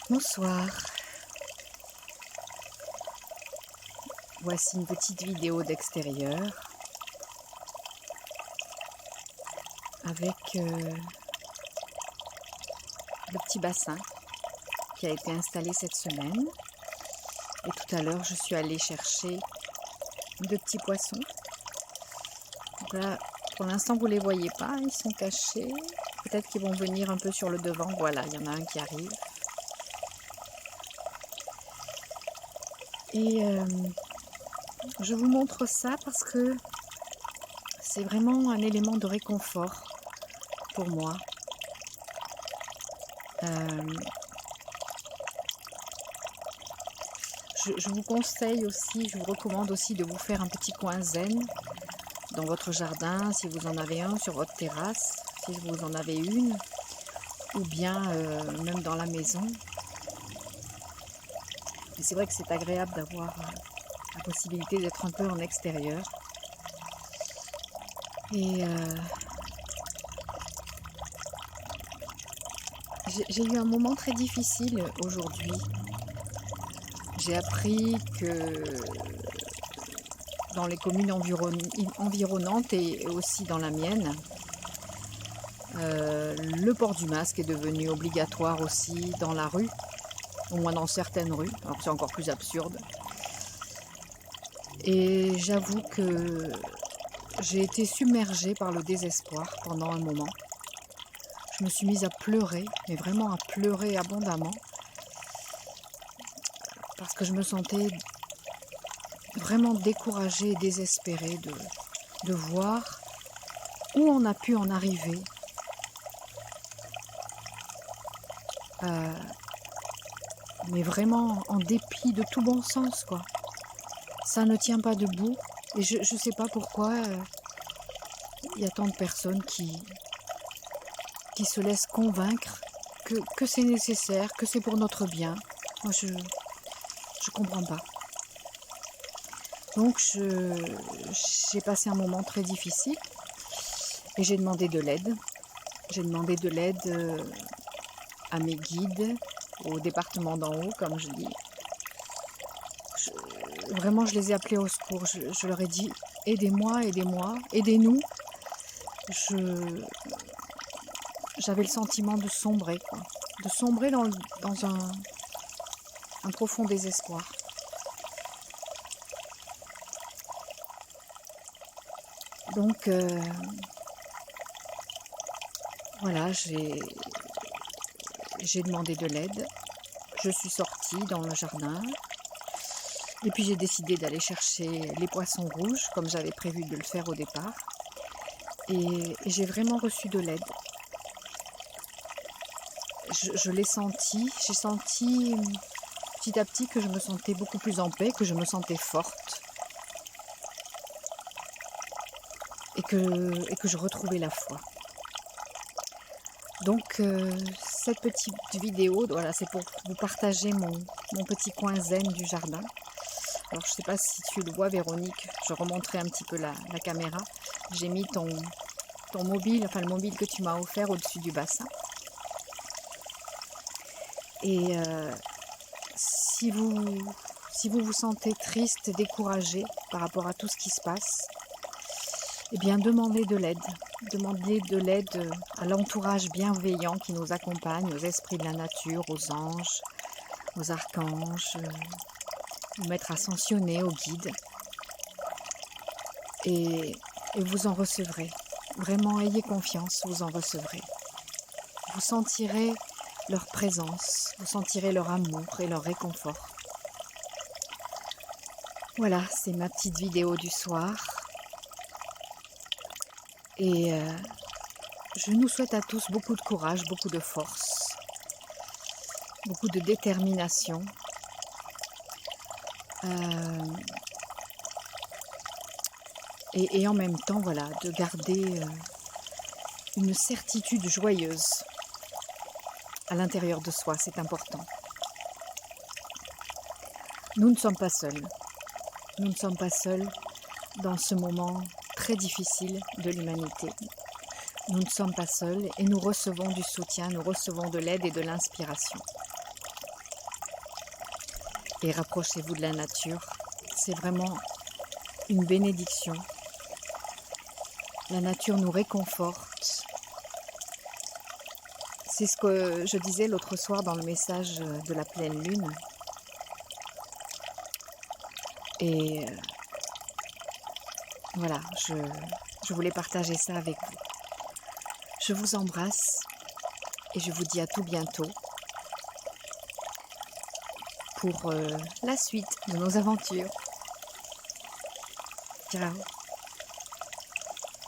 Bonsoir, voici une petite vidéo d'extérieur avec le petit bassin qui a été installé cette semaine. Et tout à l'heure, je suis allée chercher de petits poissons. Donc là, pour l'instant, vous ne les voyez pas, ils sont cachés. Peut-être qu'ils vont venir un peu sur le devant. Voilà, il y en a un qui arrive. Et je vous montre ça parce que c'est vraiment un élément de réconfort pour moi. Je vous conseille aussi, je vous recommande aussi de vous faire un petit coin zen dans votre jardin, si vous en avez un, sur votre terrasse, si vous en avez une, ou bien même dans la maison. Et c'est vrai que c'est agréable d'avoir la possibilité d'être un peu en extérieur. Et j'ai eu un moment très difficile aujourd'hui. J'ai appris que dans les communes environnantes et aussi dans la mienne, le port du masque est devenu obligatoire aussi dans la rue, au moins dans certaines rues. Alors c'est encore plus absurde. Et j'avoue que j'ai été submergée par le désespoir pendant un moment. Je me suis mise à pleurer, mais vraiment à pleurer abondamment, parce que je me sentais vraiment découragée et désespérée de voir où on a pu en arriver. Mais vraiment en dépit de tout bon sens, quoi. Ça ne tient pas debout, et je ne sais pas pourquoi il y a tant de personnes qui se laissent convaincre que c'est nécessaire, que c'est pour notre bien. Moi, je comprends pas. Donc, j'ai passé un moment très difficile et j'ai demandé de l'aide. J'ai demandé de l'aide à mes guides, au département d'en haut, comme je dis. Vraiment, je les ai appelés au secours. Je leur ai dit, aidez-moi, aidez-moi, aidez-nous. J'avais le sentiment de sombrer, quoi. De sombrer dans un profond désespoir. Donc, voilà, j'ai demandé de l'aide. Je suis sortie dans le jardin. Et puis j'ai décidé d'aller chercher les poissons rouges, comme j'avais prévu de le faire au départ. Et j'ai vraiment reçu de l'aide. Je l'ai senti, j'ai senti petit à petit que je me sentais beaucoup plus en paix, que je me sentais forte. Et que je retrouvais la foi. Donc cette petite vidéo, voilà, c'est pour vous partager mon petit coin zen du jardin. Alors je ne sais pas si tu le vois, Véronique, je remonterai un petit peu la caméra. J'ai mis ton mobile, enfin le mobile que tu m'as offert au-dessus du bassin. Et si vous vous sentez triste, découragé par rapport à tout ce qui se passe, eh bien demandez de l'aide. Demandez de l'aide à l'entourage bienveillant qui nous accompagne, aux esprits de la nature, aux anges, aux archanges, aux maîtres ascensionnés, aux guides. Et vous en recevrez. Vraiment, ayez confiance, vous en recevrez. Vous sentirez leur présence, vous sentirez leur amour et leur réconfort. Voilà, c'est ma petite vidéo du soir. Et je nous souhaite à tous beaucoup de courage, beaucoup de force, beaucoup de détermination. Et en même temps, voilà, de garder une certitude joyeuse à l'intérieur de soi, c'est important. Nous ne sommes pas seuls. Nous ne sommes pas seuls dans ce moment très difficile de l'humanité. Nous ne sommes pas seuls et nous recevons du soutien, nous recevons de l'aide et de l'inspiration. et rapprochez-vous de la nature. C'est vraiment une bénédiction. La nature nous réconforte. C'est ce que je disais l'autre soir dans le message de la pleine lune. Et voilà, je voulais partager ça avec vous. Je vous embrasse et je vous dis à tout bientôt pour la suite de nos aventures. Ciao.